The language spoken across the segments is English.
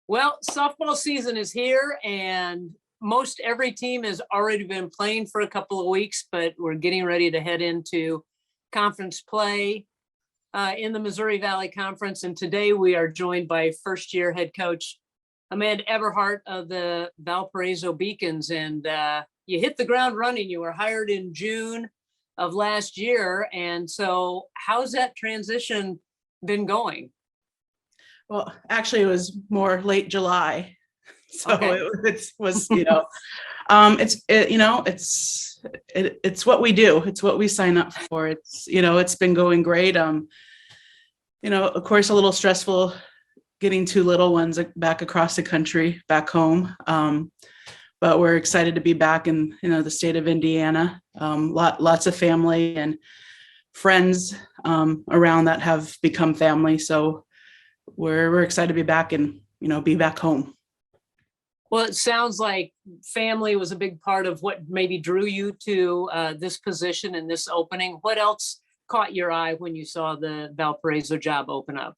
Well, softball season is here, and most every team has already been playing for a couple of weeks, but we're getting ready to head into conference play in the Missouri Valley Conference. And today we are joined by first-year head coach Ahmed Eberhart of the Valparaiso Beacons. And you hit the ground running. You were hired in June of last year. And so how's that transition been going? Well, actually, it was more late July, so Okay. it was it's what we do. It's what we sign up for. It's been going great. Of course, a little stressful getting two little ones back across the country, back home. But we're excited to be back in the state of Indiana. Lots of family and friends around that have become family. So we're excited to be back and be back home. Well, it sounds like family was a big part of what maybe drew you to this position and this opening. What else caught your eye when you saw the Valparaiso job open up?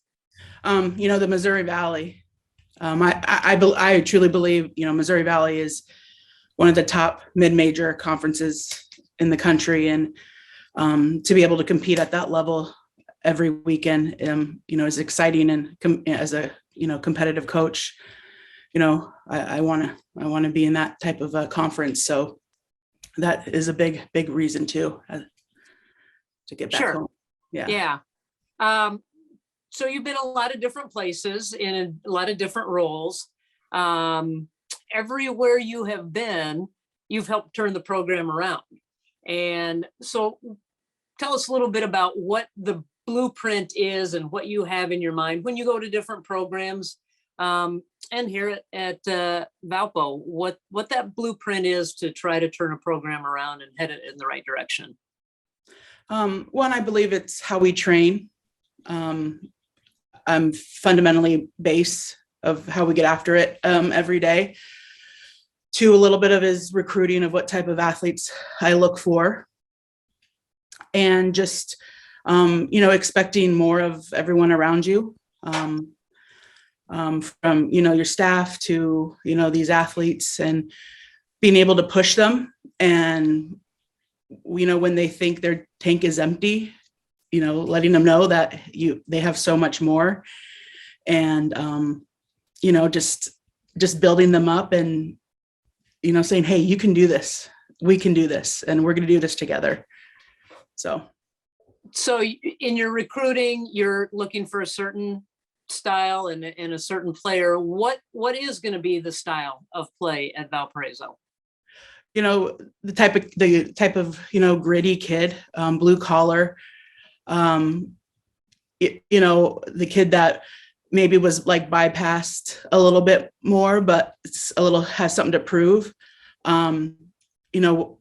The Missouri Valley. I truly believe Missouri Valley is one of the top mid-major conferences in the country, and to be able to compete at that level every weekend, is exciting. And as a competitive coach, I want to be in that type of a conference. So that is a big reason too, to get back home. Yeah. So you've been a lot of different places in a lot of different roles. Everywhere you have been, you've helped turn the program around. And so tell us a little bit about what the blueprint is and what you have in your mind when you go to different programs, and here at Valpo, what that blueprint is to try to turn a program around and head it in the right direction. One, I believe it's how we train. I'm fundamentally base of how we get after it every day. Two, a little bit of is recruiting of what type of athletes I look for, and just expecting more of everyone around you, from your staff to these athletes, and being able to push them, and when they think their tank is empty, letting them know that they have so much more, and just building them up, and saying, hey, you can do this, we can do this, and we're going to do this together. So in your recruiting, you're looking for a certain style and a certain player. What is going to be the style of play at Valparaiso? The type of gritty kid, blue collar, the kid that maybe was like bypassed a little bit more, but has something to prove.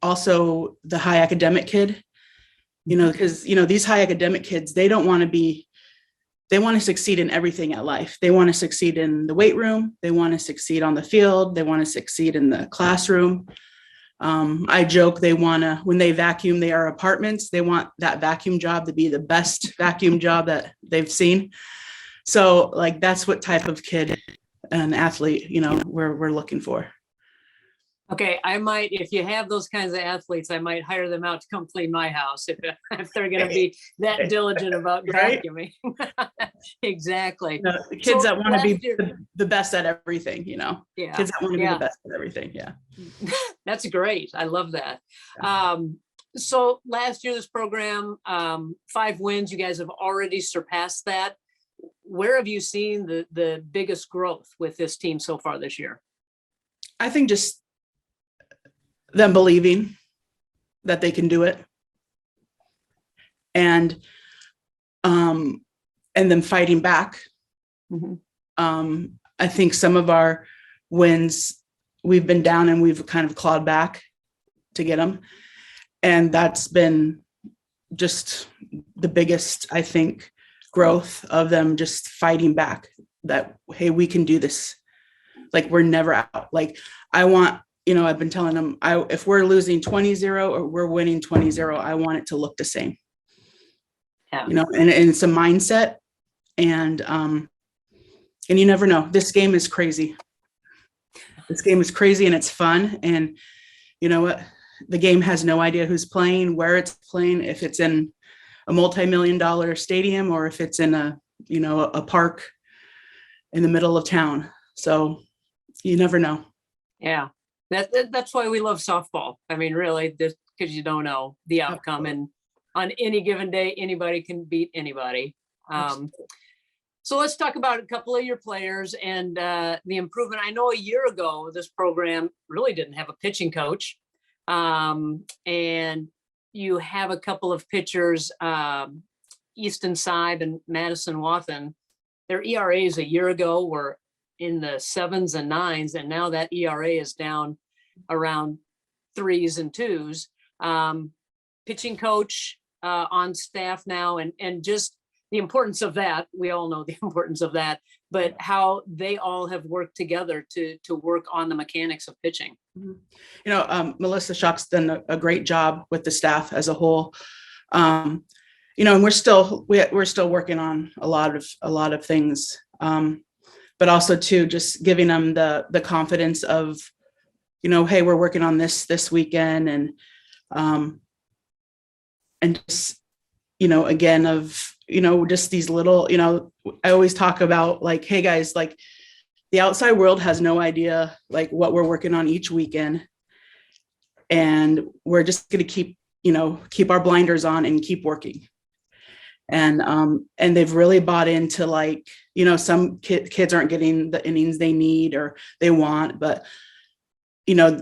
Also the high academic kid, because these high academic kids, they want to succeed in everything at life. They want to succeed in the weight room. They want to succeed on the field. They want to succeed in the classroom. I joke, when they vacuum their apartments, they want that vacuum job to be the best vacuum job that they've seen. So that's what type of kid and athlete, we're looking for. Okay, I might, if you have those kinds of athletes, I might hire them out to come clean my house if they're going to be that diligent about vacuuming. Exactly. The kids that want to be the best at everything, Yeah. Kids that want to be the best at everything. Yeah. That's great. I love that. So last year, this program, 5 wins, you guys have already surpassed that. Where have you seen the biggest growth with this team so far this year? I think just them believing that they can do it, and them fighting back. Mm-hmm. I think some of our wins, we've been down and we've kind of clawed back to get them, and that's been just the biggest, I think, growth of them just fighting back, that, hey, we can do this. We're never out. I've been telling them, if we're losing 20-0 or we're winning 20-0, I want it to look the same. Yeah. And it's a mindset. And And you never know. This game is crazy. This game is crazy and it's fun. And you know what? The game has no idea who's playing, where it's playing, if it's in a multi-million-dollar stadium or if it's in a, you know, a park in the middle of town. So you never know. Yeah, that's why we love softball. I mean, really, just because you don't know the outcome, and on any given day, anybody can beat anybody. So let's talk about a couple of your players and the improvement. I know a year ago, this program really didn't have a pitching coach. And you have a couple of pitchers, Easton Sibe and Madison Wathen. Their ERAs a year ago were in the 7s and 9s, and now that ERA is down around 3s and 2s. Pitching coach on staff now, and just the importance of that. We all know the importance of that, but how they all have worked together to work on the mechanics of pitching. You know, Melissa Schock's done a great job with the staff as a whole. You know, and we're still working on a lot of things, but also too just giving them the confidence of, you know, hey, we're working on this weekend, and just, you know, again, of, you know, just these little, you know, I always talk about like, hey guys, like the outside world has no idea like what we're working on each weekend, and we're just going to keep our blinders on and keep working. And they've really bought into, like, you know, some kids aren't getting the innings they need or they want, but you know,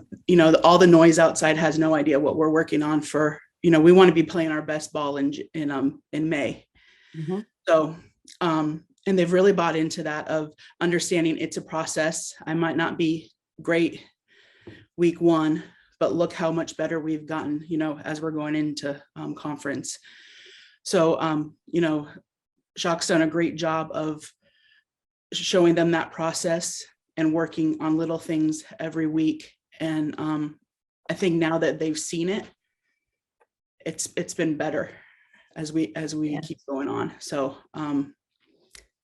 all the noise outside has no idea what we're working on for, you know, we want to be playing our best ball in May. Mm-hmm. So, and they've really bought into that of understanding it's a process. I might not be great week 1, but look how much better we've gotten, you know, as we're going into conference. So, you know, Schock's done a great job of showing them that process and working on little things every week. And I think now that they've seen it, it's been better as we keep going on. So,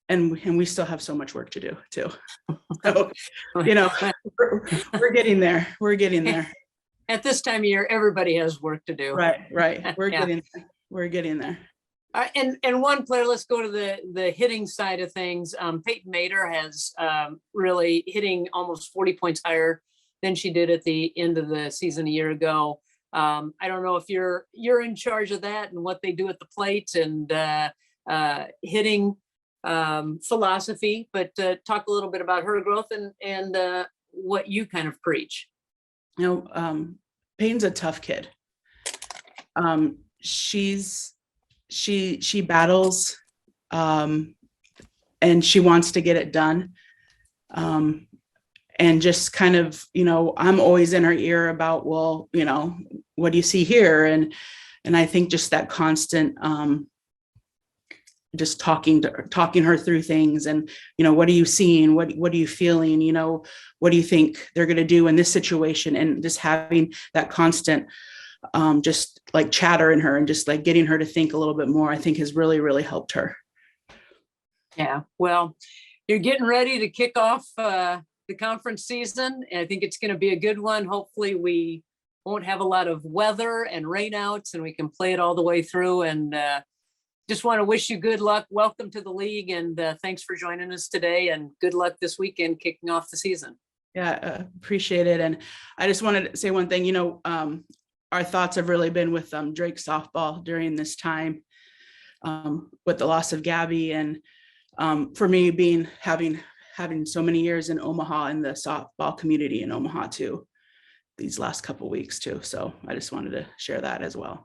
and we still have so much work to do too. So, you know, we're getting there. We're getting there. At this time of year, everybody has work to do. Right. We're getting there. And one player, let's go to the hitting side of things. Peyton Mater has really hitting almost 40 points higher than she did at the end of the season a year ago. I don't know if you're in charge of that and what they do at the plate and hitting philosophy, but talk a little bit about her growth and what you kind of preach. You know, Peyton's a tough kid. She battles, and she wants to get it done. And just kind of, you know, I'm always in her ear about, well, you know, what do you see here? And I think just that constant, just talking her through things, and, you know, what are you seeing? What are you feeling? You know, what do you think they're going to do in this situation? And just having that constant, just like chatter in her and just like getting her to think a little bit more, I think has really, really helped her. Yeah. Well, you're getting ready to kick off the conference season. I think it's going to be a good one. Hopefully we won't have a lot of weather and rainouts and we can play it all the way through, and just want to wish you good luck. Welcome to the league, and thanks for joining us today, and good luck this weekend kicking off the season. Yeah, appreciate it. And I just wanted to say one thing, you know, our thoughts have really been with Drake softball during this time, with the loss of Gabby, and for me having so many years in Omaha and the softball community in Omaha too, these last couple of weeks too. So I just wanted to share that as well.